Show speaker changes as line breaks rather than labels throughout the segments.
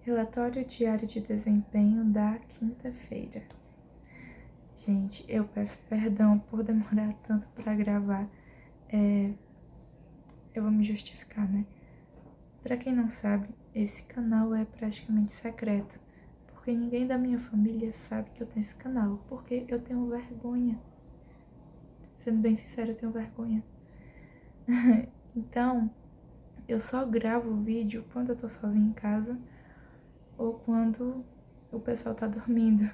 Relatório diário de desempenho da quinta-feira. Gente, eu peço perdão por demorar tanto para gravar. Eu vou me justificar, né? Pra quem não sabe, esse canal é praticamente secreto, porque ninguém da minha família sabe que eu tenho esse canal, porque eu tenho vergonha. Sendo bem sincera, eu tenho vergonha. Então, eu só gravo o vídeo quando eu tô sozinha em casa ou quando o pessoal tá dormindo,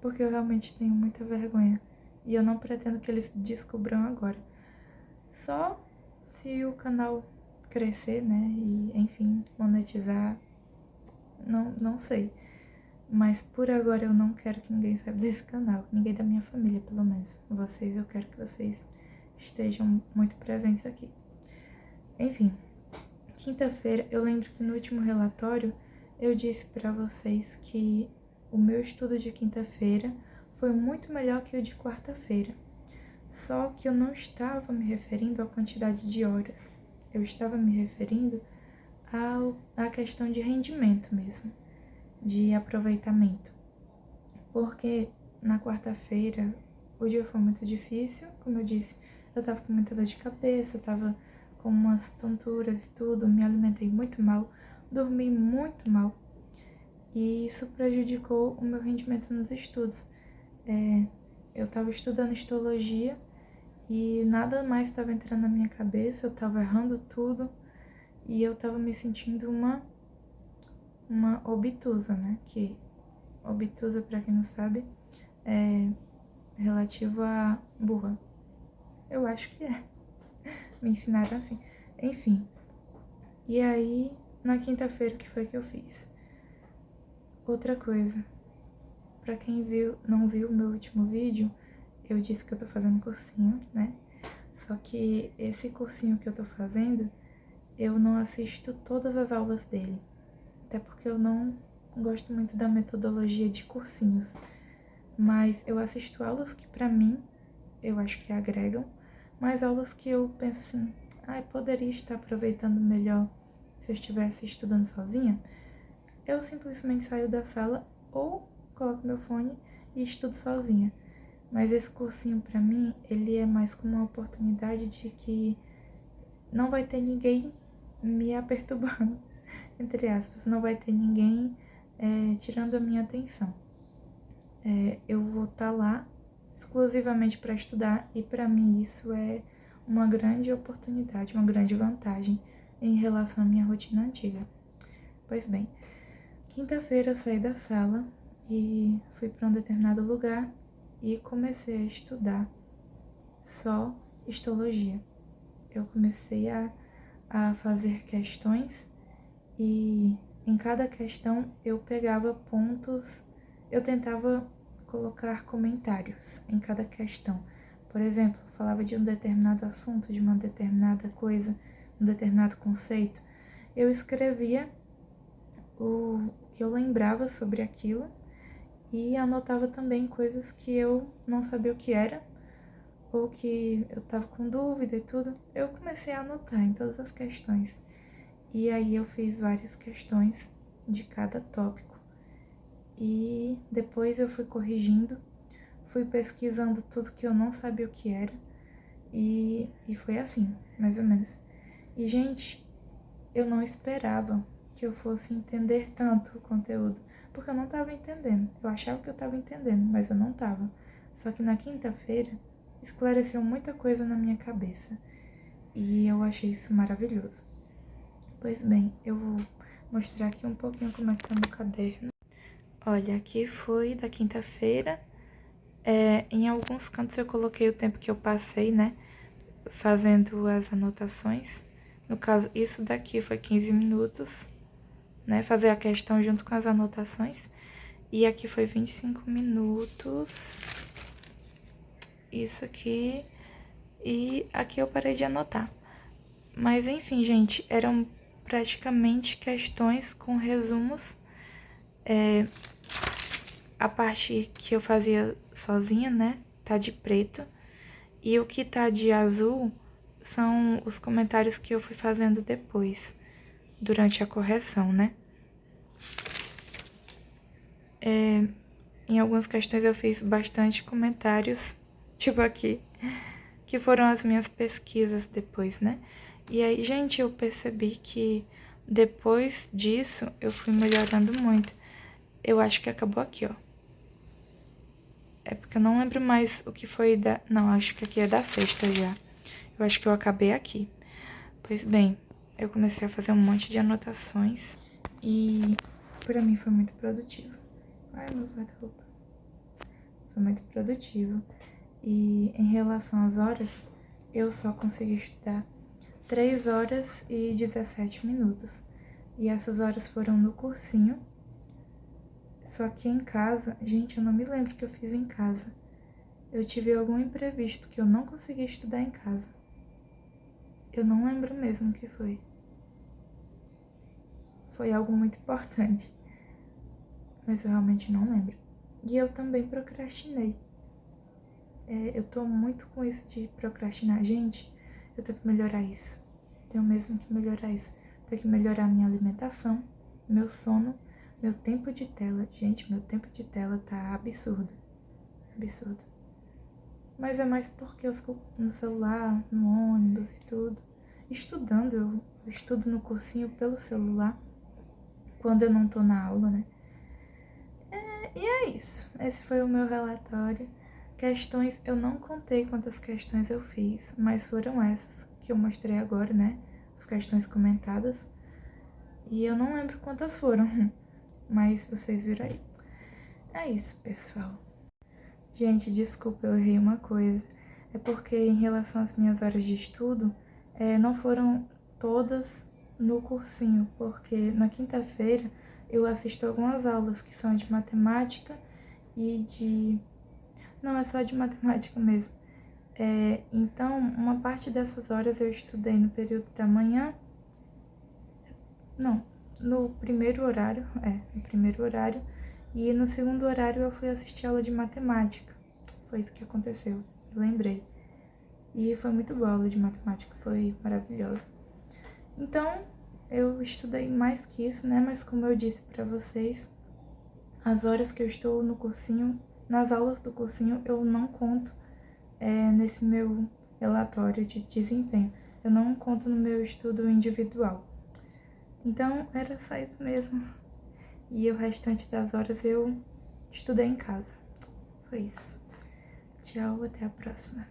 porque eu realmente tenho muita vergonha. E eu não pretendo que eles descubram agora. Só se o canal crescer, né? E, enfim, monetizar. Não sei. Mas por agora eu não quero que ninguém saiba desse canal. Ninguém da minha família, pelo menos. Vocês, eu quero que vocês estejam muito presentes aqui. Enfim, quinta-feira, eu lembro que no último relatório eu disse pra vocês que o meu estudo de quinta-feira foi muito melhor que o de quarta-feira. Só que eu não estava me referindo à quantidade de horas. Eu estava me referindo à questão de rendimento mesmo, de aproveitamento. Porque na quarta-feira o dia foi muito difícil, como eu disse, eu tava com muita dor de cabeça, eu tava com umas tonturas e tudo, me alimentei muito mal, dormi muito mal. E isso prejudicou o meu rendimento nos estudos. Eu tava estudando histologia e nada mais estava entrando na minha cabeça, eu tava errando tudo e eu tava me sentindo uma obtusa, né? Que obtusa, pra quem não sabe, é relativo a burra. Eu acho que é. Me ensinaram assim. Enfim. E aí, na quinta-feira, o que foi que eu fiz? Outra coisa. Pra quem não viu o meu último vídeo, eu disse que eu tô fazendo cursinho, né? Só que esse cursinho que eu tô fazendo, eu não assisto todas as aulas dele. Até porque eu não gosto muito da metodologia de cursinhos. Mas eu assisto aulas que pra mim, eu acho que agregam, mas aulas que eu penso assim, poderia estar aproveitando melhor se eu estivesse estudando sozinha. Eu simplesmente saio da sala ou coloco meu fone e estudo sozinha. Mas esse cursinho pra mim, ele é mais como uma oportunidade de que não vai ter ninguém me perturbando, entre aspas, não vai ter ninguém tirando a minha atenção. Eu vou estar lá exclusivamente para estudar e para mim isso é uma grande oportunidade, uma grande vantagem em relação à minha rotina antiga. Pois bem, quinta-feira eu saí da sala e fui para um determinado lugar e comecei a estudar só histologia. Eu comecei a fazer questões e em cada questão eu pegava pontos, eu tentava colocar comentários em cada questão. Por exemplo, falava de um determinado assunto, de uma determinada coisa, um determinado conceito. Eu escrevia o que eu lembrava sobre aquilo e anotava também coisas que eu não sabia o que era ou que eu tava com dúvida e tudo. Eu comecei a anotar em todas as questões. E aí eu fiz várias questões de cada tópico. E depois eu fui corrigindo, fui pesquisando tudo que eu não sabia o que era. E foi assim, mais ou menos. E, gente, eu não esperava que eu fosse entender tanto o conteúdo, porque eu não tava entendendo. Eu achava que eu tava entendendo, mas eu não tava. Só que na quinta-feira esclareceu muita coisa na minha cabeça. E eu achei isso maravilhoso. Pois bem, eu vou mostrar aqui um pouquinho como é que tá meu caderno. Olha, aqui foi da quinta-feira. Em alguns cantos eu coloquei o tempo que eu passei, né, fazendo as anotações. No caso, isso daqui foi 15 minutos, né, fazer a questão junto com as anotações. E aqui foi 25 minutos. Isso aqui. E aqui eu parei de anotar. Mas enfim, gente, eram praticamente questões com resumos. A parte que eu fazia sozinha, né, tá de preto. E o que tá de azul são os comentários que eu fui fazendo depois, durante a correção, né. Em algumas questões eu fiz bastante comentários, tipo aqui, que foram as minhas pesquisas depois, né? E aí, gente, eu percebi que depois disso eu fui melhorando muito. Eu acho que acabou aqui, ó. É porque eu não lembro mais o que foi da... Não, acho que aqui é da sexta já. Eu acho que eu acabei aqui. Pois bem, eu comecei a fazer um monte de anotações e pra mim foi muito produtivo. Ai, meu guarda-roupa. Foi muito produtivo. E em relação às horas, eu só consegui estudar 3 horas e 17 minutos. E essas horas foram no cursinho. Só que em casa, gente, eu não me lembro o que eu fiz em casa. Eu tive algum imprevisto que eu não consegui estudar em casa. Eu não lembro mesmo o que foi. Foi algo muito importante. Mas eu realmente não lembro. E eu também procrastinei. Eu tô muito com isso de procrastinar. Gente, eu tenho que melhorar isso. Tenho mesmo que melhorar isso. Tenho que melhorar minha alimentação, meu sono, meu tempo de tela. Gente, meu tempo de tela tá absurdo. Absurdo. Mas é mais porque eu fico no celular, no ônibus e tudo. Estudando, eu estudo no cursinho pelo celular. Quando eu não tô na aula, né? E é isso. Esse foi o meu relatório. Questões, eu não contei quantas questões eu fiz, mas foram essas que eu mostrei agora, né? As questões comentadas. E eu não lembro quantas foram, mas vocês viram aí. É isso, pessoal. Gente, desculpa, eu errei uma coisa. É porque em relação às minhas horas de estudo, não foram todas no cursinho, porque na quinta-feira eu assisto algumas aulas que são de matemática e de... Não, é só de matemática mesmo. Então, uma parte dessas horas eu estudei no período da manhã. Não, no primeiro horário, no primeiro horário. E no segundo horário eu fui assistir aula de matemática. Foi isso que aconteceu, eu lembrei. E foi muito boa a aula de matemática, foi maravilhosa. Então, eu estudei mais que isso, né? Mas como eu disse pra vocês, as horas que eu estou no cursinho, nas aulas do cursinho, eu não conto nesse meu relatório de desempenho. Eu não conto no meu estudo individual. Então, era só isso mesmo. E o restante das horas eu estudei em casa. Foi isso. Tchau, até a próxima.